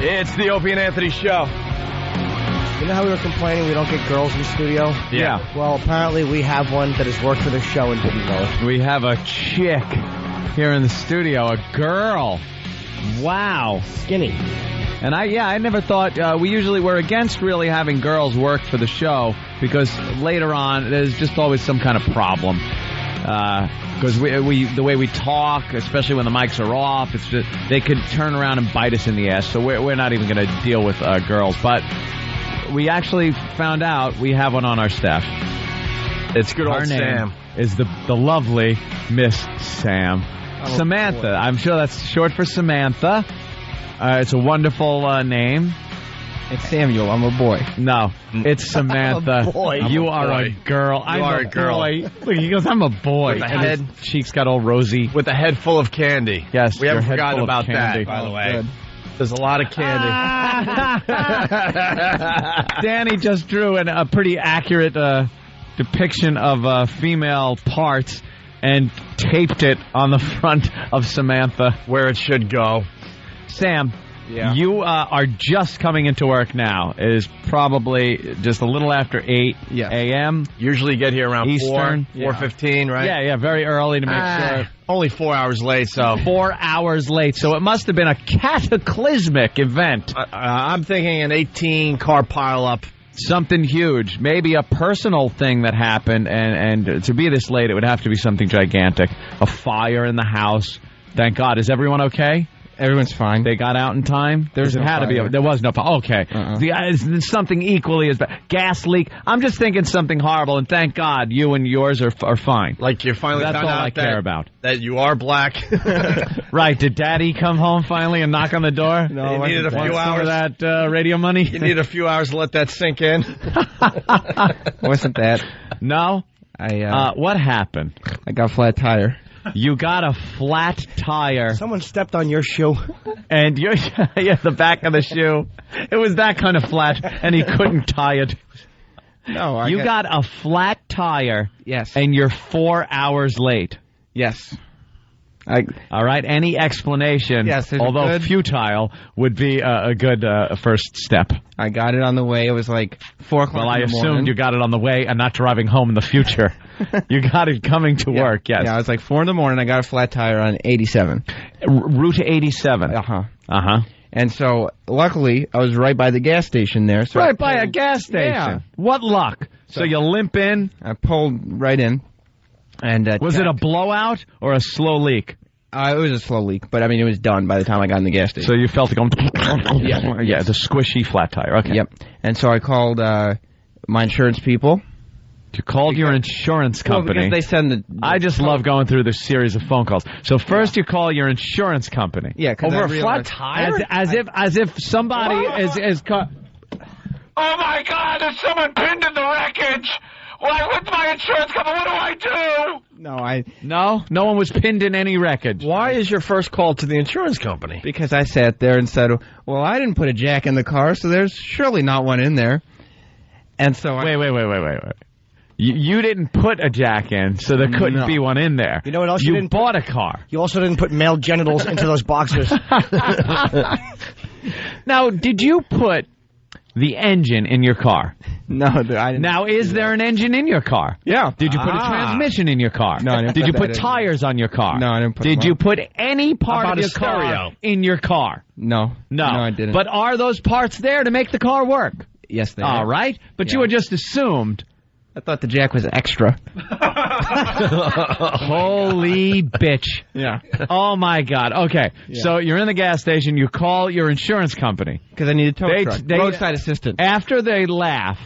It's the Opie and Anthony Show. You know how we were complaining we don't get girls in the studio? Yeah. Well, apparently we have one that has worked for the show and didn't know it. We have a chick here in the studio, a girl. Wow. Skinny. And I never thought, we're against really having girls work for the show because later on there's just always some kind of problem. Because the way we talk, especially when the mics are off, it's just, they could turn around and bite us in the ass. So we're not even going to deal with girls. But we actually found out we have one on our staff. It's good old Sam. Her name is the lovely Miss Sam. Oh, Samantha. boy. I'm sure that's short for Samantha. It's a wonderful name. It's Samuel. I'm a boy. No, it's Samantha. I'm a boy. You I'm a are boy. a girl. You are a girl. Boy. Look, he goes, I'm a boy. With a And his head. cheeks got all rosy. With a head full of candy. Yes, We haven't your head forgotten full of about candy. that, by the way. Good. There's a lot of candy. Danny just drew a pretty accurate depiction of female parts and taped it on the front of Samantha. Where it should go. Sam, Yeah. you are just coming into work now. It is probably just a little after 8 Yes. a.m. Usually get here around Eastern. 4:15, right? Yeah, very early to make sure. Only 4 hours late, so 4 hours late, so it must have been a cataclysmic event. I'm thinking an 18-car pileup. Something huge. Maybe a personal thing that happened, and to be this late, it would have to be something gigantic. A fire in the house. Thank God. Is everyone okay? Everyone's fine. They got out in time? There's it no had to be. fire. There was no fire. Okay. It's something equally as bad. Gas leak. I'm just thinking something horrible, and thank God you and yours are fine. Like you finally That's found all out I care about. that you are black. Right. Did Daddy come home finally and knock on the door? No, You needed a Want few some hours. of that radio money? You need a few hours to let that sink in. Wasn't that? No? I What happened? got a flat tire. You got a flat tire, Someone stepped on your shoe. and the back of the shoe. It was that kind of flat, and he couldn't tie it. No, You got a flat tire, yes, and you're 4 hours late. yes. All right. Any explanation, Yes, there's a although good- futile, would be a good first step. I got it on the way. It was like 4 o'clock. Well, I in the assumed morning. you got it on the way and not driving home in the future. You got it coming to work. Yes. Yeah, it was like 4 in the morning. I got a flat tire on 87. Route 87. Uh-huh. Uh-huh. And so, luckily, I was right by the gas station there. So Right by a gas station. Yeah. What luck. So you limp in. I pulled right in. And Was it a blowout or a slow leak? It was a slow leak, but I mean, it was done by the time I got in the gas station. So you felt it going... Yeah. Yeah, the squishy flat tire. Okay. Yep. And so I called my insurance people. You called your insurance company. Well, because they send the I just love going through this series of phone calls. So first you call your insurance company. Yeah, 'cause Over I a flat realized- tire? As if somebody is Oh my God, there's someone pinned in the wreckage! Why, what's my insurance company? What do I do? No one was pinned in any wreckage. Why is your first call to the insurance company? Because I sat there and said, well, I didn't put a jack in the car, so there's surely not one in there. And so Wait. You didn't put a jack in, so there couldn't No. be one in there. You know what else you You didn't bought a car. You also didn't put male genitals into those boxers. Now, did you put the engine in your car? No, I didn't. Now, is there an engine in your car? Yeah. Did you put a transmission in your car? No, I didn't Did put you that put in. tires on your car? No, I didn't put Did them you on. put any part How of about your a stereo? car in your car? No. No. No, I didn't. But are those parts there to make the car work? yes, they All are. right. But you Yeah. were just assumed. I thought the jack was extra. Holy bitch. Yeah. Oh, my God. Okay. So you're in the gas station. You call your insurance company. Because I need a tow They- truck. they- Roadside assistance. After they laugh,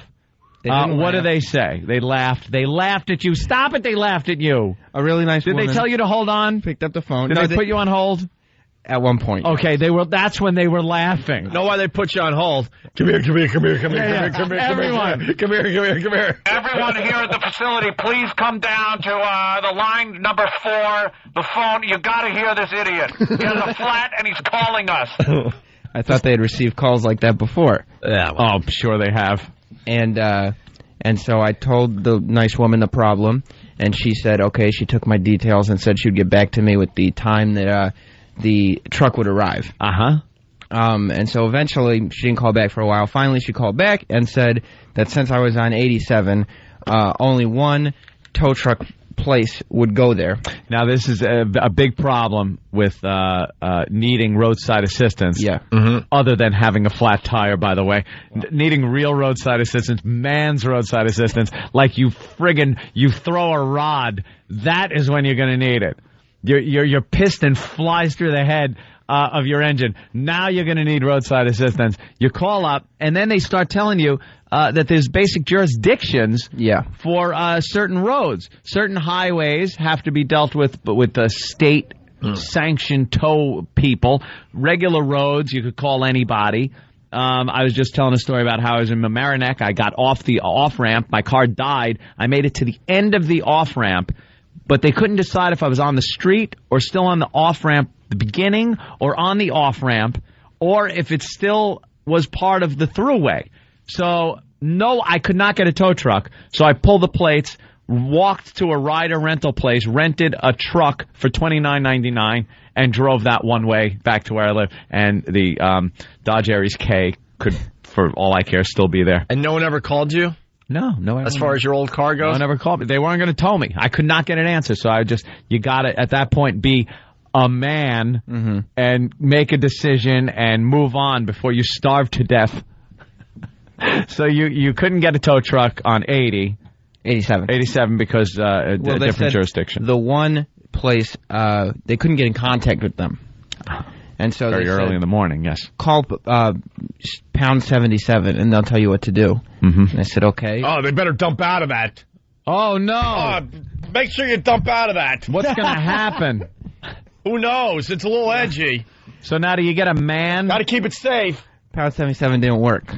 They didn't what do laugh. they say? They laughed. They laughed at you. Stop it. They laughed at you. A really nice Did woman they tell you to hold on? picked up the phone. Did No, they put you on hold? At one point. Okay, that's when they were laughing. Know why they put you on hold? Come here. Everyone. Come here. Everyone here at the facility, please come down to the line number 4, the phone. You gotta hear this idiot. He's in a flat and he's calling us. I thought they had received calls like that before. Yeah. Oh, I'm sure they have. And so I told the nice woman the problem, and she said, okay, she took my details and said she'd get back to me with the time that the truck would arrive. Uh-huh. And so eventually she didn't call back for a while. Finally, she called back and said that since I was on 87, only one tow truck place would go there. Now, this is a big problem with needing roadside assistance. Yeah. Other than having a flat tire, by the way. Needing real roadside assistance, man's roadside assistance, like you throw a rod, that is when you're going to need it. Your piston flies through the head of your engine. Now you're going to need roadside assistance. You call up, and then they start telling you that there's basic jurisdictions for certain roads. Certain highways have to be dealt with the state sanctioned tow people. Regular roads, you could call anybody. I was just telling a story about how I was in Mamaroneck. I got off the off-ramp. My car died. I made it to the end of the off-ramp, but they couldn't decide if I was on the street or still on the off-ramp, the beginning, or on the off-ramp, or if it still was part of the throughway. So, no, I could not get a tow truck. So I pulled the plates, walked to a rider rental place, rented a truck for $29.99, and drove that one way back to where I live. And the Dodge Aries K could, for all I care, still be there. And no one ever called you? No. As far as your old car goes? No one ever called me. They weren't going to tow me. I could not get an answer. So you got to, at that point, be a man and make a decision and move on before you starve to death. So you couldn't get a tow truck on 87 because a different jurisdiction. The one place, they couldn't get in contact with them. And so very they early said, in the morning, yes. Call pound 77 and they'll tell you what to do. And I said, okay. Oh, they better dump out of that. Oh, no. Make sure you dump out of that. What's going to happen? Who knows? It's a little edgy. So now do you get a man? Got to keep it safe. Pound 77 didn't work.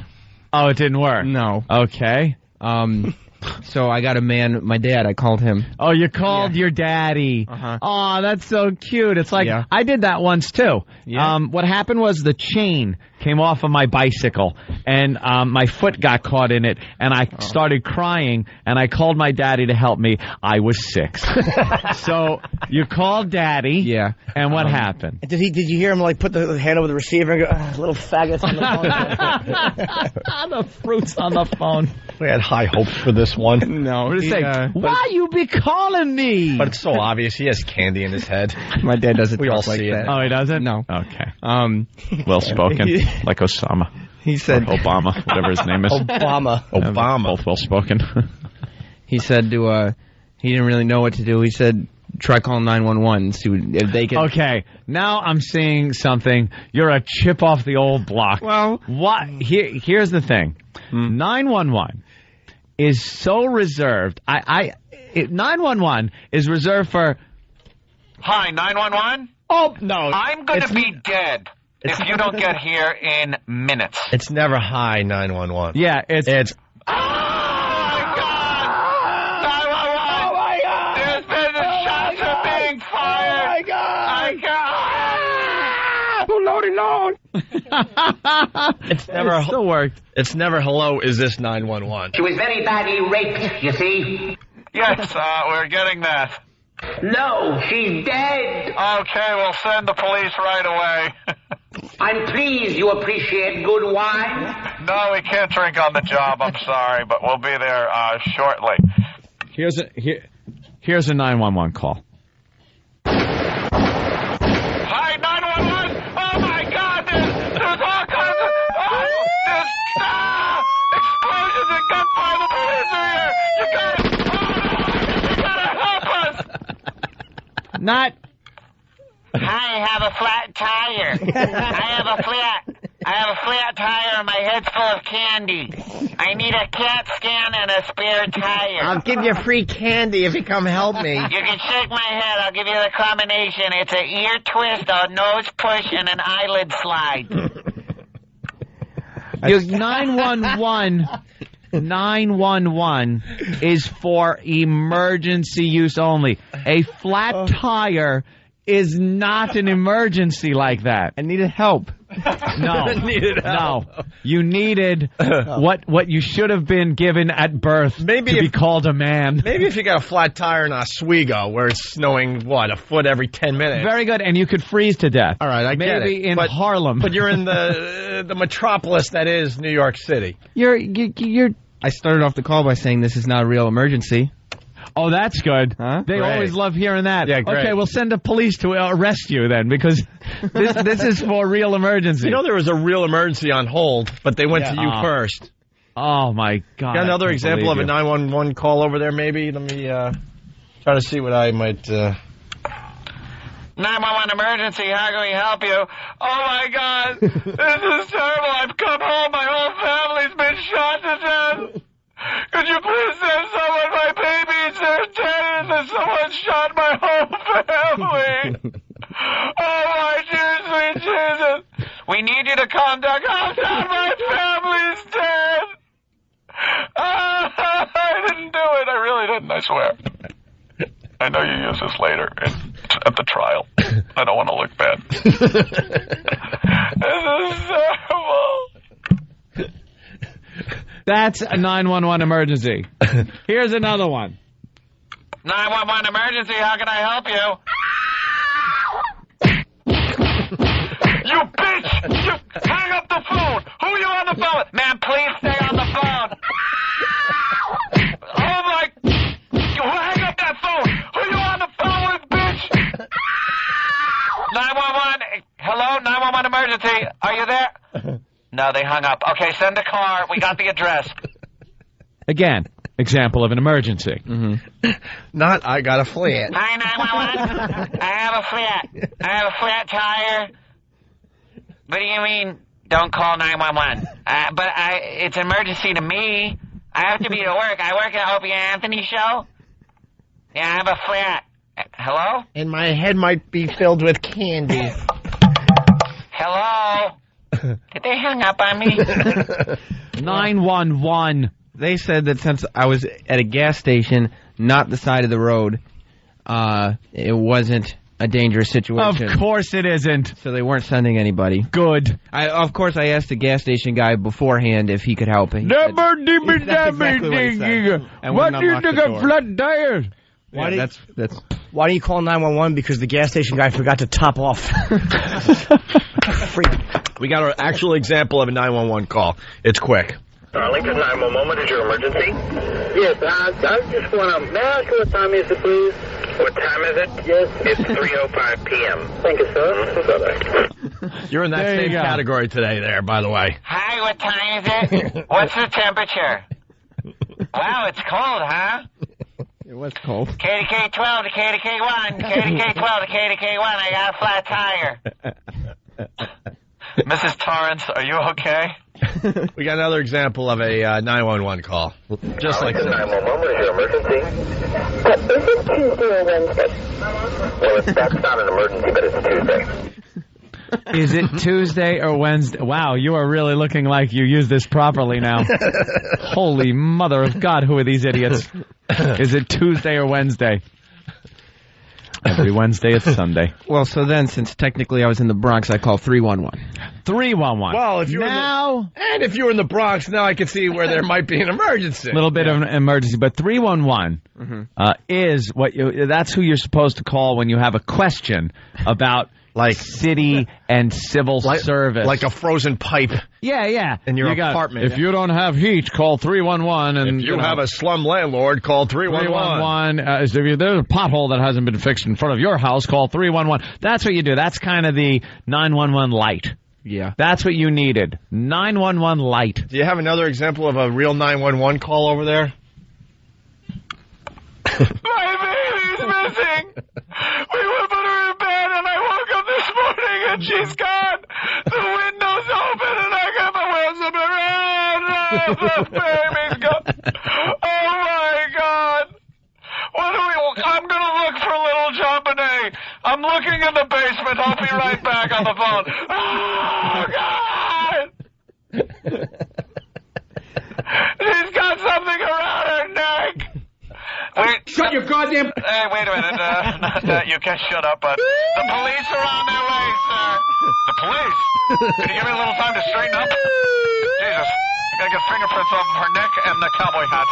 Oh, it didn't work? No. Okay. So I got a man, my dad, I called him. Oh, you called your daddy. Oh, that's so cute. It's like, I did that once too. What happened was the chain came off of my bicycle, and my foot got caught in it, and I started crying, and I called my daddy to help me. I was 6. So you called daddy, and what happened? Did you hear him like put the hand over the receiver and go, little faggots on the phone? The fruits on the phone. We had high hopes for this one. No. Why you be calling me? But it's so obvious. He has candy in his head. My dad doesn't We talk all like see that. it. Oh, he doesn't? No. Okay. Well spoken. Like Osama. He said... Or Obama, whatever his name is. Obama. Both well spoken. He said he didn't really know what to do. He said, try calling 911 see if they can... Okay, now I'm seeing something. You're a chip off the old block. Well... What? Here's the thing. 911 is so reserved. 911 is reserved for... Hi, 911? Oh, no. I'm going to be dead if you don't get here in minutes. It's never high 911. Yeah, it's... Oh, my God! 911! Oh, my God! There's been the shots are being fired! Oh, my God! It's never still worked. It's never hello, is this 911? She was very badly raped, you see. Yes, we're getting that. No, she's dead. Okay, we'll send the police right away. I'm pleased you appreciate good wine. No, we can't drink on the job, I'm sorry, but we'll be there shortly. Here's a 911 call. Hi, 911! Oh, my God! There's all kinds of... Oh, there's... explosions and gunfire! The police are here! You gotta help us! Not... I have a flat tire. I have a flat tire and my head's full of candy. I need a CAT scan and a spare tire. I'll give you free candy if you come help me. You can shake my head. I'll give you the combination. It's an ear twist, a nose push, and an eyelid slide. 911 is for emergency use only. A flat tire is not an emergency like that. I needed help. No, Needed help. no. You needed what you should have been given at birth to be called a man. Maybe if you got a flat tire in Oswego where it's snowing, a foot every 10 minutes. Very good, and you could freeze to death. All right, I get it. Maybe in Harlem. But you're in the metropolis that is New York City. You're. I started off the call by saying this is not a real emergency. Oh, that's good. Huh? They Great. always love hearing that. Yeah, great. Okay, we'll send the police to arrest you then, because this is for real emergency. You know there was a real emergency on hold, but they went to you first. Oh, my God. Got another I can't example of a believe you. 911 call over there, maybe? Let me try to see what I might... 911 emergency, how can we help you? Oh my God, this is terrible. I've come home, my whole family's been shot to death. Could you please send someone? My babies, they're dead, and someone shot my whole family. Oh my dear sweet Jesus. We need you to calm down. Calm down, my family's dead. I didn't do it. I really didn't, I swear. I know you use this later at the trial. I don't want to look bad. This is terrible. That's a 911 emergency. Here's another one. 911 emergency, how can I help you? You bitch! You hang up the phone! Who are you on the phone with? Man, please stay on the phone! Oh my... You hang up that phone! Who are you on the phone with, bitch? 911, hello, 911 emergency, are you there? No, they hung up. Okay, send a car, we got the address. Again, example of an emergency. Not, I got a flat. Hi, 911. I have a flat tire. What do you mean, don't call 911? But it's an emergency to me. I have to be to work. I work at Opie and Anthony show. Yeah, I have a flat. Hello? And my head might be filled with candy. Hello? Did they hang up on me? 911. They said that since I was at a gas station, not the side of the road, it wasn't a dangerous situation. Of course it isn't. So they weren't sending anybody. Good. Of course, I asked the gas station guy beforehand if he could help. And he said, that's exactly what he said. And What wouldn't do you unlock think the of door. flat tires? Yeah, that's Why do you call 911? Because the gas station guy forgot to top off. Freak. We got an actual example of a 911 call. It's quick. Lincoln 911, what is your emergency? Yes, I just want to... May I ask you what time is it, please? What time is it? Yes. It's 3:05 p.m. Thank you, sir. You're in that There you same go. category today there, by the way. Hi, what time is it? What's the temperature? Wow, it's cold, huh? it was cold. KDK 12 to KDK 1, KDK 12 to KDK 1, I got a flat tire. Mrs. Torrance, are you okay? We got another example of a 911 call. Just like Lincoln that. 911, what is your emergency? Is it Tuesday or Wednesday? Well, that's not an emergency, but it's Tuesday. Is it Tuesday or Wednesday? Wow, you are really looking like you use this properly now. Holy mother of God, who are these idiots? Is it Tuesday or Wednesday? Every Wednesday it's Sunday. Well, so then, since technically I was in the Bronx, I called 311. 311. Well, if you're now, and if you were in the Bronx, now I can see where there might be an emergency. a little bit of an emergency, but 311 is what that's who you're supposed to call when you have a question about Like city and civil service. like a frozen pipe. Yeah. In your You got, apartment. If you don't have heat, call 311. And If you have a slum landlord, call 311. 311. If there's a pothole that hasn't been fixed in front of your house, call 311. That's what you do. That's kind of the 911 light. Yeah. That's what you needed. 911 light. Do you have another example of a real 911 call over there? My baby's missing! We would put her in bed and I woke up this morning and she's gone! The window's open and I got my wheels up around! The baby's gone! Oh my God! What do we... I'm gonna look for little John Bonet. I'm looking in the basement. I'll be right back on the phone. Oh God! She's got something around her neck! Wait, Shut shut your goddamn... Hey, wait a minute. Not that. You can't shut up, but the police are on their way, sir. The police? Can you give me a little time to straighten up? Jesus. I gotta get fingerprints off of her neck and the cowboy hat.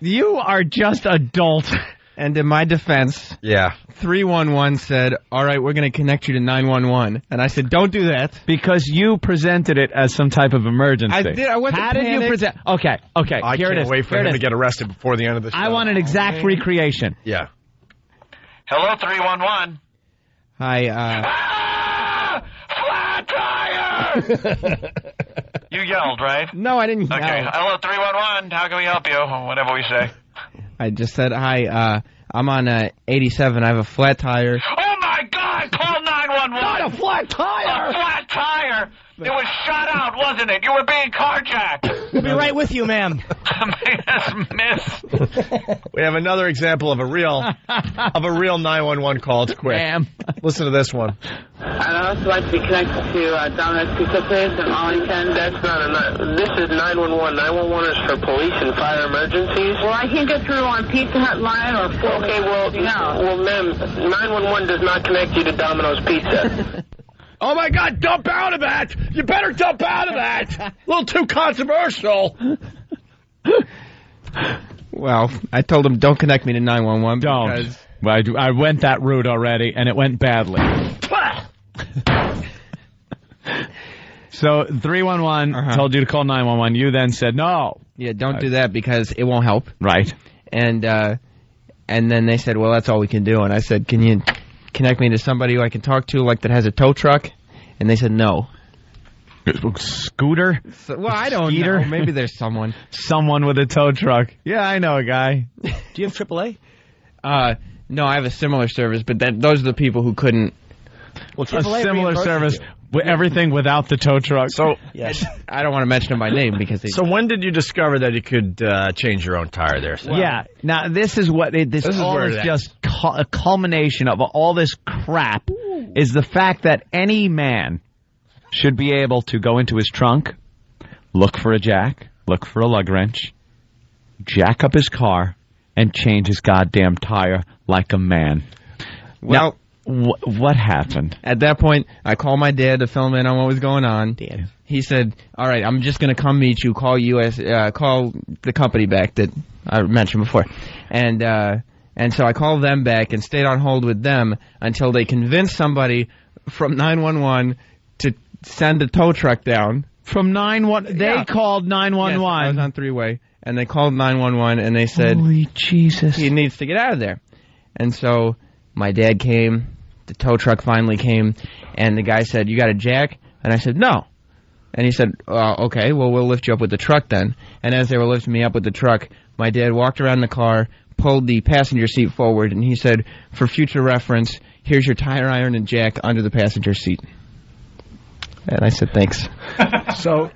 You are just adult. And in my defense, Yeah. 311 said, all right, we're going to connect you to 911. And I said, don't do that. Because you presented it as some type of emergency. I did. I wasn't How did you panicked. present? Okay. I Here it can't is. wait for Here it him to is. get arrested before the end of the show. I want an exact recreation. Yeah. Hello, 311. Hi, Flat tire! You yelled, right? no, I didn't yell. Okay. Hello, 311. How can we help you? Or whatever we say. I just said, hi, I'm on 87. I have a flat tire. Oh, my God! Call 911! Not a flat tire! A flat tire! It was shot out, wasn't it? You were being carjacked! We'll be right with you, ma'am. Miss. We have another example of a real 911 call. It's quick. Ma'am. Listen to this one. I'd also like to be connected to Dominic Pizza Place in Arlington. That's not this is 911. 911 is for police and fire emergencies. Well, I can't get through on Pizza Hut line or okay, well, ma'am, 911 does not connect you to Domino's Pizza. Oh, my God, dump out of that! You better dump out of that! A little too controversial. Well, I told him, don't connect me to 911. Don't. Because Well, I went that route already, and it went badly. So 311 told you to call 911. You then said no. Yeah, don't do that because it won't help. Right. And then they said, well, that's all we can do. And I said, can you connect me to somebody who I can talk to, like that has a tow truck? And they said no. Scooter? So, well, I don't Skeeter? know. Maybe there's someone. Someone with a tow truck. Yeah, I know a guy. Do you have AAA? No, I have a similar service, but those are the people who couldn't. Well, a similar service. Everything without the tow truck. So Yes. I don't want to mention them by name because they. So when did you discover that you could change your own tire there? Sal? Yeah. Now, this is what this is all where is it just a culmination of all this crap is the fact that any man should be able to go into his trunk, look for a jack, look for a lug wrench, jack up his car, and change his goddamn tire like a man. Well, now, what happened? at that point, I called my dad to fill him in on what was going on. Dad. He said, all right, I'm just going to come meet you, call the company back that I mentioned before. And so I called them back and stayed on hold with them until they convinced somebody from 911 to send a tow truck down. From 911, they called Yes, I 911. was on three-way, and they called 911, and they said, Holy Jesus. he needs to get out of there. And so my dad came, the tow truck finally came, and the guy said, you got a jack? And I said, no. And he said, okay, well, we'll lift you up with the truck then. And as they were lifting me up with the truck, my dad walked around the car, pulled the passenger seat forward, and he said, for future reference, here's your tire iron and jack under the passenger seat. And I said, thanks. So,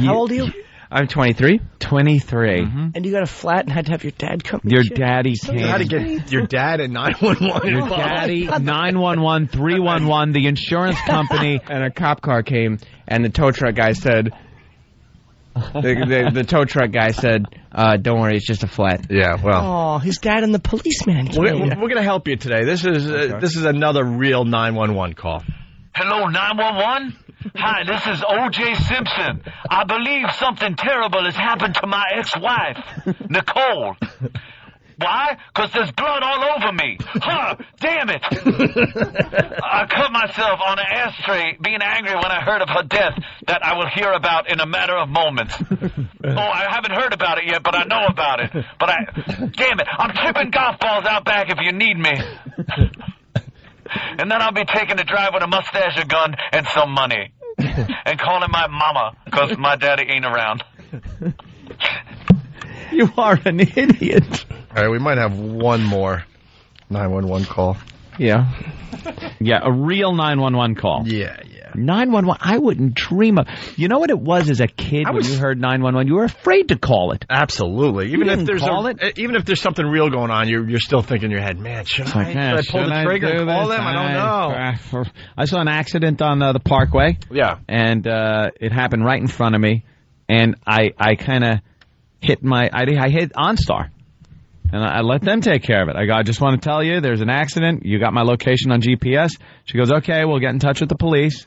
how old are you? I'm 23. 23. And you got a flat and had to have your dad come Your meet you? daddy So came. You had to get your dad at 911. Your daddy, 911, 311, the insurance company. And a cop car came, and the tow truck guy said, the tow truck guy said, don't worry, it's just a flat. Yeah, well. Oh, his dad and the policeman came. We're going to help you today. This is another real 911 call. Hello, 911? Hi, this is O.J. Simpson. I believe something terrible has happened to my ex-wife, Nicole. Why? Because there's blood all over me. Huh, damn it. I cut myself on an ashtray being angry when I heard of her death that I will hear about in a matter of moments. Oh, I haven't heard about it yet, but I know about it. Damn it, I'm tipping golf balls out back if you need me. And then I'll be taking a drive with a mustache, a gun, and some money. And calling my mama, because my daddy ain't around. You are an idiot. All right, we might have one more 911 call. Yeah. Yeah, a real 911 call. Yeah. 911, I wouldn't dream of. You know what it was as a kid when you heard 911? You were afraid to call it. Absolutely. Even didn't if there's call it? even if there's something real going on, you're still thinking in your head, man, should I pull the trigger and call them? I don't know. I saw an accident on the Parkway. Yeah. And it happened right in front of me. And I kind of hit I hit OnStar. And I let them take care of it. I go, I just want to tell you, there's an accident. You got my location on GPS. She goes, okay, we'll get in touch with the police.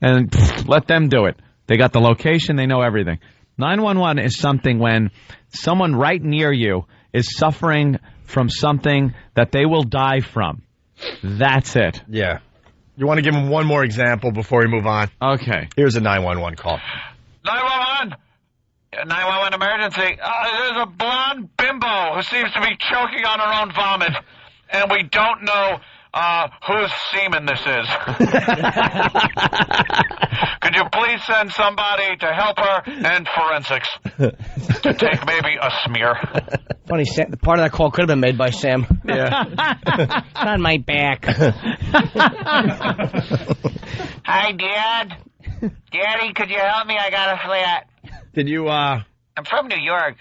And let them do it. They got the location. They know everything. 911 is something when someone right near you is suffering from something that they will die from. That's it. Yeah. You want to give them one more example before we move on? Okay. Here's a 911 call. 911! 911 emergency. There's a blonde bimbo who seems to be choking on her own vomit, and we don't know whose semen this is. Could you please send somebody to help her and forensics to take maybe a smear? Funny, Sam, part of that call could have been made by Sam. Yeah. It's on my back. Hi, Dad. Daddy, could you help me? I got a flat. Did you, I'm from New York.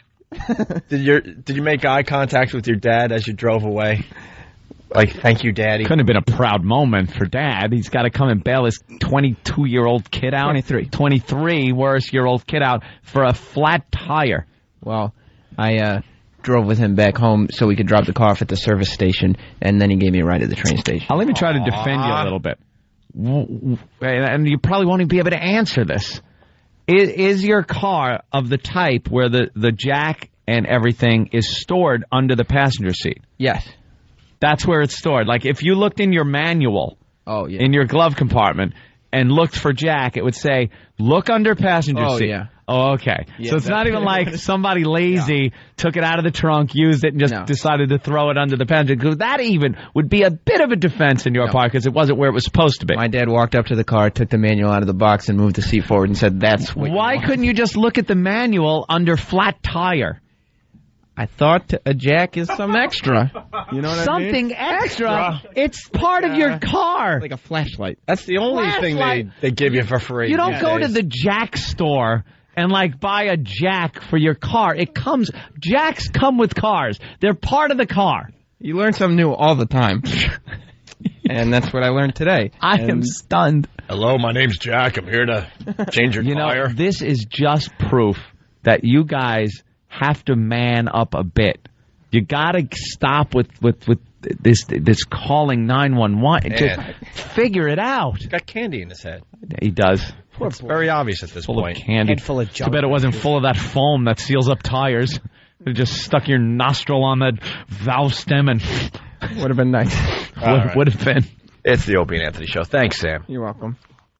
did you make eye contact with your dad as you drove away? Like, thank you, Daddy. Couldn't have been a proud moment for Dad. He's got to come and bail his 22-year-old kid out. 23 worse-year-old kid out for a flat tire. Well, I drove with him back home so we could drop the car off at the service station, and then he gave me a ride to the train station. I'll let me try to defend you a little bit. And you probably won't even be able to answer this. Is your car of the type where the jack and everything is stored under the passenger seat? Yes. That's where it's stored. Like, if you looked in your manual in your glove compartment and looked for jack, it would say, look under passenger seat. Yeah. Oh, okay. Yeah, so it's not even like somebody lazy took it out of the trunk, used it, and just decided to throw it under the passenger. Because that even would be a bit of a defense in your part because it wasn't where it was supposed to be. My dad walked up to the car, took the manual out of the box, and moved the seat forward and said, that's what Why couldn't you just look at the manual under flat tire? I thought a jack is some extra. You know what Something I mean? extra. It's part of your car. Like a flashlight. That's the only thing they give you for free. You don't go to the jack store and, like, buy a jack for your car. Jacks come with cars. They're part of the car. You learn something new all the time. And that's what I learned today. I am stunned. Hello, my name's Jack. I'm here to change your tire. Know, this is just proof that you guys have to man up a bit. You got to stop with this calling 911. Just figure it out. He's got candy in his head. He does. It's very obvious at this full point. Of candy. Head full of junk. Too bad it wasn't full of that foam that seals up tires. You just stuck your nostril on that valve stem and would have been nice. Would have been. It's the Opie and Anthony Show. Thanks, Sam. You're welcome.